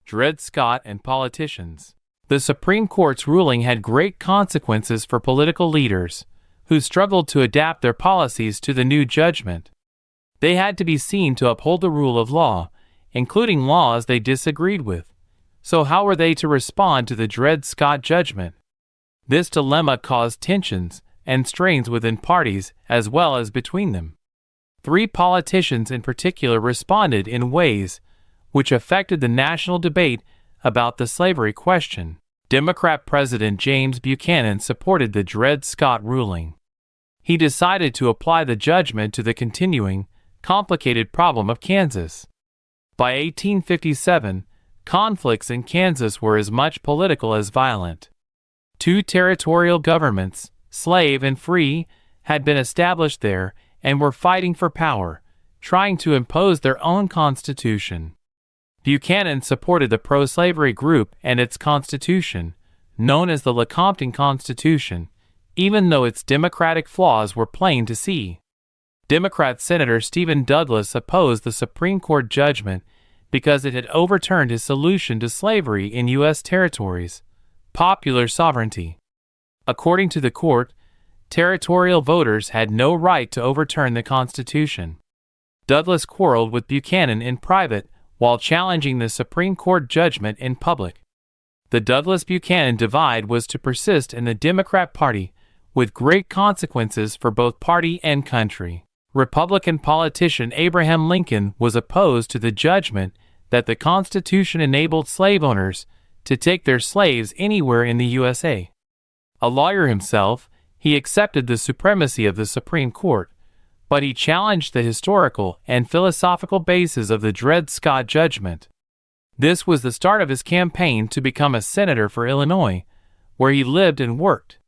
Dred Scott, and politicians. The Supreme Court's ruling had great consequences for political leaders, who struggled to adapt their policies to the new judgment. They had to be seen to uphold the rule of law, including laws they disagreed with. So how were they to respond to the Dred Scott judgment? This dilemma caused tensions and strains within parties as well as between them. Three politicians in particular responded in ways which affected the national debate about the slavery question. Democrat President James Buchanan supported the Dred Scott ruling. He decided to apply the judgment to the continuing, complicated problem of Kansas. By 1857, conflicts in Kansas were as much political as violent. Two territorial governments, slave and free, had been established there and were fighting for power, trying to impose their own constitution. Buchanan supported the pro-slavery group and its constitution, known as the Lecompton Constitution, even though its democratic flaws were plain to see. Democrat Senator Stephen Douglas opposed the Supreme Court judgment because it had overturned his solution to slavery in U.S. territories, popular sovereignty. According to the court, territorial voters had no right to overturn the Constitution. Douglas quarreled with Buchanan in private while challenging the Supreme Court judgment in public. The Douglas-Buchanan divide was to persist in the Democrat Party, with great consequences for both party and country. Republican politician Abraham Lincoln was opposed to the judgment that the Constitution enabled slave owners to take their slaves anywhere in the USA. A lawyer himself, he accepted the supremacy of the Supreme Court, but he challenged the historical and philosophical basis of the Dred Scott judgment. This was the start of his campaign to become a senator for Illinois, where he lived and worked.